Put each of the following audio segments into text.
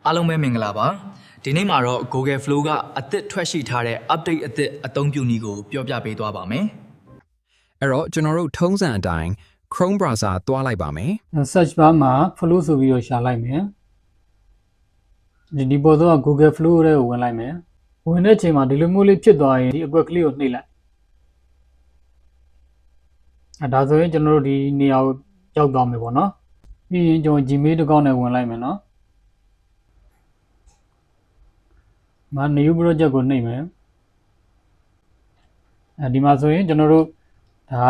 အားလုံးပဲမင်္ဂလာပါဒီနေ့မှာတော့ Google Flow ကအသစ်ထွက်ရှိထားတဲ့ update အသစ်အသုံးပြုနည်းကိုပြောပြပေးသွားပါမယ်အဲ့တော့ကျွန်တော်တို့ထုံးစံအတိုင်း Chrome browser တွားလိုက်ပါမယ် search bar မှာ flow ဆိုပြီးတော့ရှာလိုက်မယ်ဒီပေါ်တော့ Google Flow ရဲ့ကိုဝင်လိုက်မယ်ဝင်တဲ့အချိန်မှာဒီလိုမျိုးလေးဖြစ်သွားရင်ဒီအကွက်ကလေးကိုနှိပ်လိုက်ဒါဆိုရင်ကျွန်တော်တို့ဒီနေရာကိုရောက်သွားမယ်ပေါ့နော်ပြီးရင်ကျွန်တော် Gmail တစ်ခေါက်နဲ့ဝင်လိုက်မယ်နော်မ new project ကိုနှိပ်မယ်ဒီမှာဆိုရင်ကျွန်တော်တို့ဒါ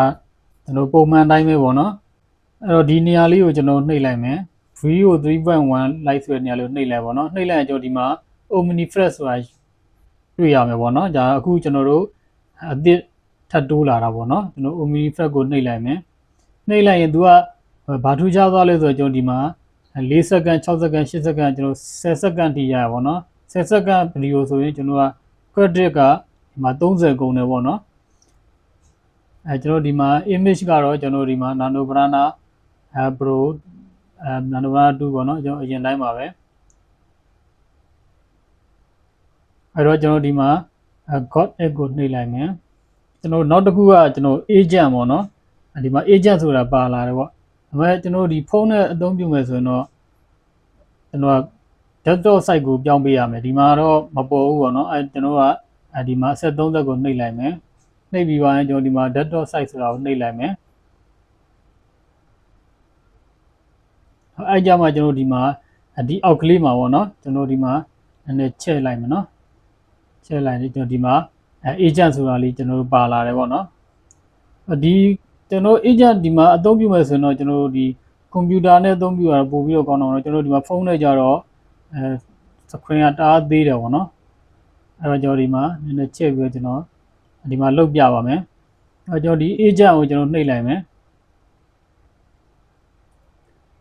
ကျွန်တော်ပုံမှန်တိုင်းပဲပေါ့နော်အဲ့တော့ဒီနေရာလေးကိုကျွန်တော်နှိပ်လိုက်မယ် video 3.1 like ဆိုတဲ့နေရာလေးကိုနှိပ်လိုက်ပေါ့နော်နှိပ်လိုက်ရင်ကျွန်တော်ဒီမှာ omni flash ဆိုတာတွေ့ရမယ်ပေါ့နော်ဒါအခုကျွန်တော်တို့အသစ်ထပ်တိုးလာတာပေါ့နော်ကျွန်တော် omni flash ကိုနှိပ်လိုက်မယ်နှိပ်လိုက်ရင် तू ကဘာထူးခြားသွားလဲဆိုတော့ကျွန်တော်ဒီမှာ4စက္ကန့်6စက္ကန့်8စက္ကန့်ကျွန်တော်10စက္ကန့်ထိရရပါတော့10စက္ကန့်ဗီဒီယိုဆိုရင်ကျွန်တော်က credit ကဒီမှာ30ကုန်တယ်ပေါ့နော်ကျွန်တော်ဒီမှာ image ကတော့ကျွန်တော်ဒီမှာ Nano Banana Pro Nano Banana 2ပေါ့နော်ကျွန်တော်အရင်တိုင်းပါပဲအဲ့တော့ကျွန်တော်ဒီမှာ got egg ကိုနှိပ်လိုက်မယ်ကျွန်တော်နောက်တစ်ခုကကျွန်တော် agent ပေါ့နော်ဒီမှာ agent ဆိုတာပါလာတယ်ပေါ့ဒါပေမဲ့ကျွန်တော်ဒီဖုန်းနဲ့အသုံးပြုမယ်ဆိုရင်တော့ကျွန်တော် desktop site ကိုပြောင်းပေးရမယ်ဒီမှာတော့မပေါ်ဘူးပေါ့နော်ကျွန်တော်ကဒီမှာ asset 30ကိုနှိပ်လိုက်မယ်နှိပ်ပြီးပါရင်ကျွန်တော်ဒီမှာ desktop site ဆိုတာကိုနှိပ်လိုက်မယ်အဲ့ကြမှာကျွန်တော်ဒီမှာဒီအောက်ကလေးမှာပေါ့နော်ကျွန်တော်ဒီမှာနည်းနည်းချဲ့လိုက်မယ်နော်ချဲ့လိုက်ရင်ကျွန်တော်ဒီမှာ agent ဆိုတာလေးကျွန်တော်တို့ပါလာတယ်ပေါ့နော်ဒီကျွန်တော် agent ဒီမှာအသုံးပြုမယ်ဆိုရင်တော့ကျွန်တော်တို့ဒီကွန်ပျူတာနဲ့အသုံးပြုရတာပို့ပြီးတော့ကောင်းတော့ကျွန်တော်ဒီမှာဖုန်းနဲ့ကြတော့screen ကတအားသေးတယ်ပေါ့နော်အဲ့တော့ကျွန်တော်ဒီမှာနည်းနည်းချဲ့ပြီးတော့ကျွန်တော်ဒီမှာလုတ်ပြပါမယ်ကျွန်တော်ဒီ agent ကိုကျွန်တော်နှိပ်လိုက်မယ်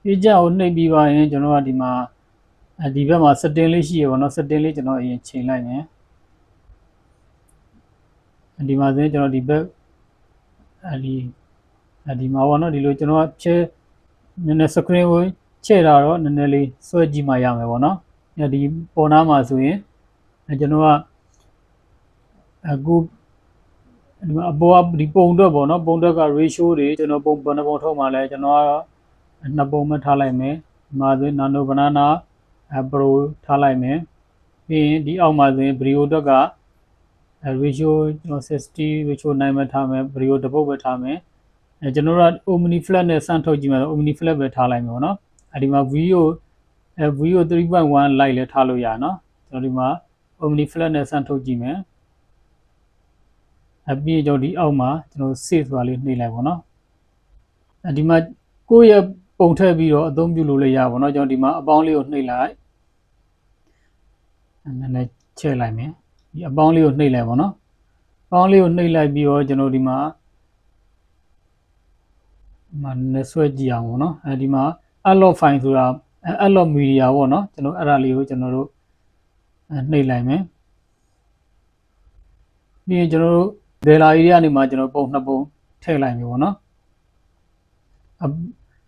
agent ကိုနှိပ်ပြီးပါရင်ကျွန်တော်ကဒီမှာဒီဘက်မှာ setting လေးရှိရပါတော့ setting လေးကျွန်တော်အရင်ချိန်လိုက်မယ်ဒီမှာဆိုရင်ကျွန်တော်ဒီဘက်ဒီမှာပေါ့နော်ဒီလိုကျွန်တော်ကချဲနည်းနည်း screen ကိုချဲ့တာတော့နည်းနည်းလေးဆွဲကြည့်မှရမယ်ပေါ့နော်ဒီပေါ်နားမှာဆိုရင်ကျွန်တော်ကအခုဒီမှာအပေါ်ကဒီပုံတွက်ပေါ့နော်ပုံတွက်က ratio တွေကျွန်တော်ပုံဘယ်နှပုံထုတ်မှလဲကျွန်တော်ကတော့နှစ်ပုံမှထားလိုက်မယ်ဒီမှာဆိုရင် Nano Banana Pro ထားလိုက်မယ်ပြီးရင်ဒီအောက်မှာဆိုရင် video တွက်က ratio ကျွန်တော်60 ratio 9ပဲထားမယ် video တစ်ပုတ်ပဲထားမယ်ကျွန်တော်တို့က omni flash နဲ့စမ်းထုတ်ကြည့်မယ် omni flash ပဲထားလိုက်မယ်ပေါ့နော်ဒီမှာ video 3.1 like လည်းထားလို့ရနော်ကျွန်တော်ဒီမှာ omni flash နဲ့စမ်းထုတ်ကြည့်မယ်ပြီးတော့ဒီအောက်မှာကျွန်တော် save ဆိုတာလေးနှိပ်လိုက်ပါတော့ဒီမှာကိုယ့်ရဲ့ပုံထည့်ပြီးတော့အသုံးပြုလို့လည်းရပါတော့ကျွန်တော်ဒီမှာအပေါင်းလေးကိုနှိပ်လိုက်နည်းနည်းချဲ့လိုက်မယ်ဒီအပေါင်းလေးကိုနှိပ်လိုက်ပါတော့အပေါင်းလေးကိုနှိပ်လိုက်ပြီးတော့ကျွန်တော်ဒီမှာနည်းဆွဲကြည့်အောင်ပေါ့နော်ဒီမှာ upload file ဆိုတာ upload media ပေါ့နော်ကျွန်တော်အဲ့ဒါလေးကိုကျွန်တော်တို့နှိပ်လိုက်မယ်ပြီးရင်ကျွန်တော်တို့ Dela area နေမှာကျွန်တော်ပုံနှစ်ပုံထည့်လိုက်ပြီပေါ့နော်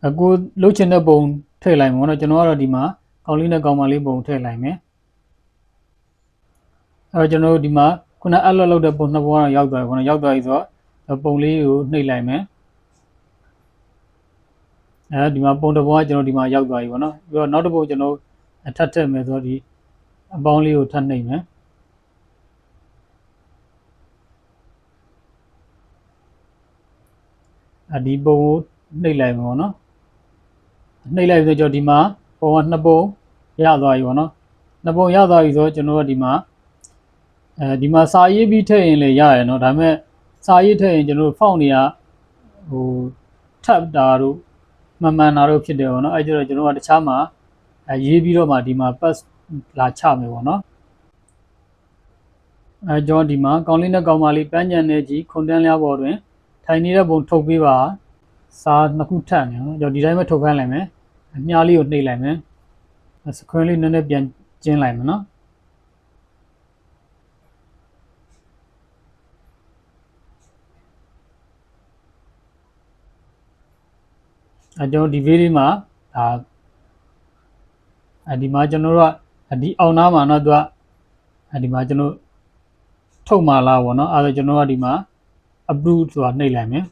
အခုလုတ်ချင်တဲ့ပုံထည့်လိုက်မယ်ပေါ့နော်ကျွန်တော်ကတော့ဒီမှာကောင်းလေးနဲ့ကောင်းမလေးပုံထည့်လိုက်မယ်အဲ့တော့ကျွန်တော်တို့ဒီမှာခုန upload လုပ်တဲ့ပုံနှစ်ပုံကတော့ရောက်သွားပြီပေါ့နော်ရောက်သွားပြီဆိုတော့ပုံလေးကိုနှိပ်လိုက်မယ်ဒီမှာပုံတစ်ပုံကကျွန်တော်ဒီမှာရောက်သွားပြီပေါ့နော်ပြီးတော့နောက်တစ်ပုံကျွန်တော်ထပ်ထည့်မယ်ဆိုတော့ဒီအပေါင်းလေးကိုထပ်နှိပ်မယ်ဒီပုံကိုနှိပ်လိုက်မယ်ပေါ့နော်နှိပ်လိုက်ပြီးတော့ကျွန်တော်ဒီမှာပုံကနှစ်ပုံရသွားပြီပေါ့နော်နှစ်ပုံရသွားပြီဆိုတော့ကျွန်တော်ကဒီမှာဒီမှာစာရေးပြီးထည့်ရင်လည်းရရနော်ဒါပေမဲ့စာရေးထည့်ရင်ကျွန်တော်တို့ဖောက်နေရဟိုထပ်တာတို့မှန်တာတို့ဖြစ်တယ်ပေါ့နော်အဲ့ကျတော့ကျွန်တော်ကတခြားမှာရေးပြီးတော့မှဒီမှာ pass လာချမယ်ပေါ့နော်ကျွန်တော်ဒီမှာကောင်းလေးနဲ့ကောင်းမလေးပန်းညံနေကြီးခွန်တန်းလျားပေါ်တွင်ထိုင်နေတဲ့ပုံထုတ်ပေးပါစာနှစ်ခုထပ်နေနော်ကျွန်တော်ဒီတိုင်းပဲထုတ်ခိုင်းလိုက်မယ်မြားလေးကိုနှိပ်လိုက်မယ် screen လေးနည်းနည်းပြန်ကျင်းလိုက်မယ်နော်ကျွန်တော်ဒီဗီဒီယိုမှာဒါဒီမှာကျွန်တော်တို့က ဒီအောင်နာမှာเนาะသူကဒီမှာကျွန်တော်ထုတ်မှာလားပေါ့เนาะအဲဒါကျွန်တော်ကဒီမှာ approve ဆိုတာနှိပ်လိုက်မယ်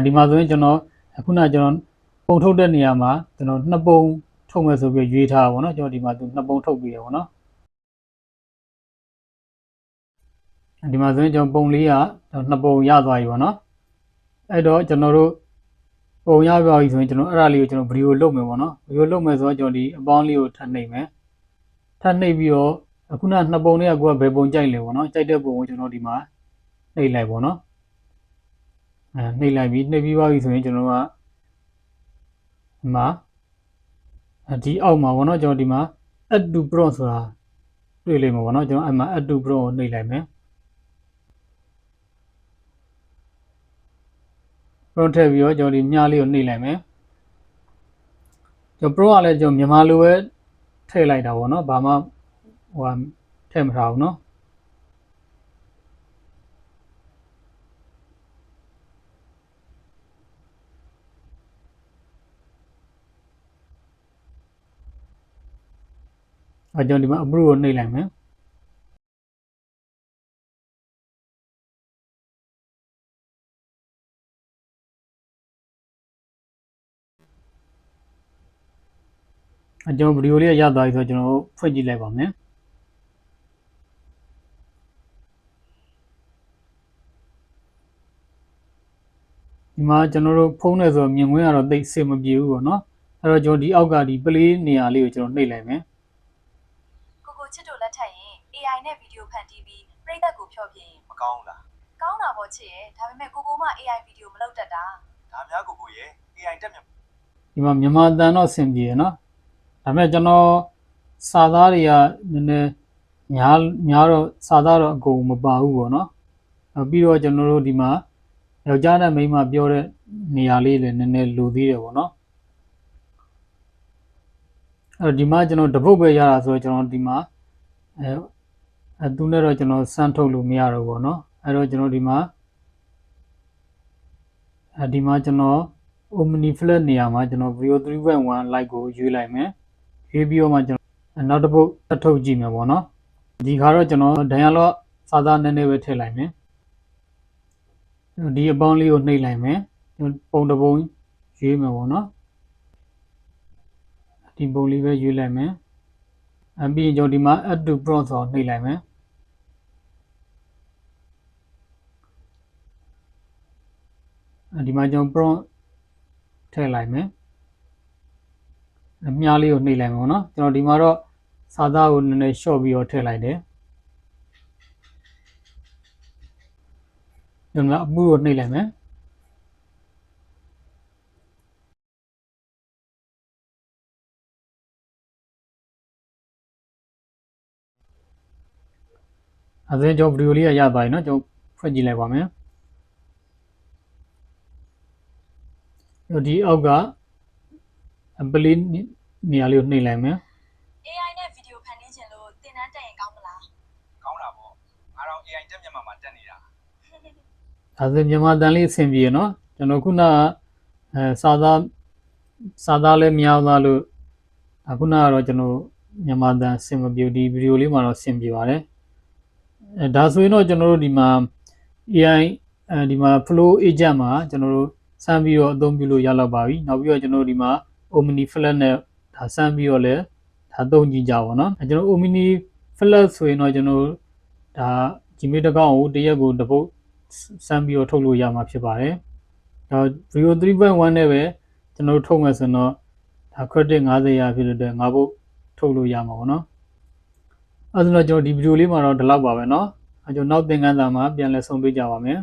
ဒီမှာဆိုရင်ကျွန်တော်ခုနကျွန်တော်ပုံထုတ်တဲ့နေရာမှာကျွန်တော်နှစ်ပုံထုတ်မယ်ဆိုပြီးရွေးထားပါဘောเนาะကျွန်တော်ဒီမှာသူနှစ်ပုံထုတ်ပြီးရပါဘောเนาะဒီမှာဆိုရင်ကျွန်တော်ပုံလေးကနှစ်ပုံရသွားပြီပေါ့เนาะအဲ့တော့ကျွန်တော်တို့ပုံရပြပြီဆိုရင်ကျွန်တော်အဲ့ဒါလေးကိုကျွန်တော်ဗီဒီယိုလုပ်မယ်ပေါ့เนาะဗီဒီယိုလုပ်မယ်ဆိုတော့ကျွန်တော်ဒီအပေါင်းလေးကိုထပ်နှိပ်မယ်ထပ်နှိပ်ပြီးတော့ခုနနှစ်ပုံလေးကကိုယ်ကဘယ်ပုံကြိုက်လဲပေါ့เนาะကြိုက်တဲ့ပုံကိုကျွန်တော်ဒီမှာနှိပ်လိုက်ပေါ့เนาะနှိပ်လိုက်ပြီးနှိပ်ပြီးပါပြီဆိုရင်ကျွန်တော်ကဒီမှာဒီအောက်မှာပေါ့เนาะကျွန်တော်ဒီမှာ add to prompt ဆိုတာတွေ့လိမ့်မယ်ပေါ့เนาะကျွန်တော်အဲ့မှာ add to prompt ကိုနှိပ်လိုက်မယ် prompt ထည့်ပြီးတော့ကျွန်တော်ဒီမြားလေးကိုနှိပ်လိုက်မယ်ကျွန်တော် prompt ကလည်းကျွန်တော်မြန်မာလိုပဲထည့်လိုက်တာပေါ့เนาะဘာမှဟိုထည့်မထားဘူးเนาะကျွန်တော်ဒီမှာ approve ကိုနှိပ်လိုက်မယ်ကျွန်တော်ဗီဒီယိုလေးရသွားပြီဆိုတော့ကျွန်တော်ဖွင့်ကြည့်လိုက်ပါမယ်ဒီမှာကျွန်တော်တို့ဖုန်းနဲ့ဆိုမြင်ကွင်းကတော့သိစေမပြေဘူးပေါ့နော်အဲ့တော့ကျွန်တော်ဒီအောက်ကဒီ play နေရာလေးကိုကျွန်တော်နှိပ်လိုက်မယ်ကိုချစ်တို့လက်ထက်ရင် AI နဲ့ဗီဒီယိုဖန်တီးပြီးပရိသတ်ကိုဖျော်ပြရင်မကောင်းလားကောင်းတာပေါ့ချစ်ရဲ့ဒါပေမဲ့ကိုမှ AI ဗီဒီယိုမလုပ်တတ်တာဒါများကိုရဲ့ AI တက်မြတ်ဒီမှာမြန်မာတန်တော့အဆင်ပြေရနော်ဒါပေမဲ့ကျွန်တော်စာသားတွေကနည်းနည်းများတော့စာသားတော့အကုန်မပါဘူးပေါ့နော်ပြီးတော့ကျွန်တော်တို့ဒီမှာယောက်ျားနဲ့မိန်းမပြောတဲ့နေရာလေးလည်းနည်းနည်းလိုသေးတယ်ပေါ့နော်အဲ့တော့ဒီမှာကျွန်တော်တပုတ်ပဲရတာဆိုတော့ကျွန်တော်ဒီမှာသူနဲ့တော့ကျွန်တော်စမ်းထုတ်လို့မရတော့ဘူးပေါ့နော်အဲ့တော့ကျွန်တော်ဒီမှာကျွန်တော် Omni Flash နေရာမှာကျွန်တော် Video 3.1 Lite ကိုရွေးလိုက်မယ်ရွေးပြီးတော့မှကျွန်တော်နောက်တစ်ပုတ်အထုတ်ကြည့်မယ်ပေါ့နော်ဒီခါတော့ကျွန်တော် Dialog စာသားနည်းနည်းပဲထည့်လိုက်မယ်ဒီအပေါင်းလေးကိုနှိပ်လိုက်မယ်ပုံတစ်ပုံရွေးမယ်ပေါ့နော်ဒီပုံလေးပဲရွေးလိုက်မယ်ပြီးရင်ကျွန်တော်ဒီမှာ add to prompt ဆိုနှိပ်လိုက်မယ်ဒီမှာကျွန်တော် prompt ထည့်လိုက်မယ်မြားလေးကိုနှိပ်လိုက်မယ်ပေါ့နော်ကျွန်တော်ဒီမှာတော့စာသားကိုနည်းနည်း short ပြီးတော့ထည့်လိုက်တယ်ကျွန်တော်အပူကိုနှိပ်လိုက်မယ်အဲ့ဒါကျွန်တော်ဗီဒီယိုလေးရသွားပြီเนาะကျွန်တော်ဖွင့်ကြည့်လိုက်ပါမယ်ဒီအောက်က play နေရာလေးကိုနှိပ်လိုက်မယ် AI နဲ့ဗီဒီယိုဖန်တီးခြင်းလို့သင်တန်းတက်ရင်ကောင်းမလားကောင်းတာပေါ့ငါတော့ AI တက်မြန်မာမှာတက်နေတာဒါဆိုမြန်မာတန်လေးအဆင်ပြေเนาะကျွန်တော်ခုနစာသားလည်းများသွားလို့ခုနကတော့ကျွန်တော်မြန်မာတန်အဆင်မပြေဒီဗီဒီယိုလေးမှာတော့အဆင်ပြေပါတယ်ဒါဆိုရင်တော့ကျွန်တော်တို့ဒီမှာ AI ဒီမှာ flow agent မှာကျွန်တော်တို့စမ်းပြီးတော့အသုံးပြုလို့ရတော့ပါပြီနောက်ပြီးတော့ကျွန်တော်တို့ဒီမှာ Omni Flash နဲ့ဒါစမ်းပြီးတော့လည်းဒါသုံးကြည့်ကြပါတော့ကျွန်တော် Omni Flash ဆိုရင်တော့ကျွန်တော်ဒါ Gmail တစ်ကောင်ကိုတရက်ကိုတစ်ပုတ်စမ်းပြီးတော့ထုတ်လို့ရမှာဖြစ်ပါတယ်ဒါ Video 3.1 နဲ့ပဲကျွန်တော်ထုတ်မယ်ဆိုတော့ဒါ credit 50 ရဖြစ်တဲ့အတွက်5ပုတ်ထုတ်လို့ရမှာပေါ့နော်အဲ့ဒါဆိုတော့ကျွန်တော်ဒီဗီဒီယိုလေးမှာတော့ဒီလောက်ပါပဲเนาะကျွန်တော်နောက်သင်ခန်းစာမှာပြန်လည်ဆုံတွေ့ကြပါမယ်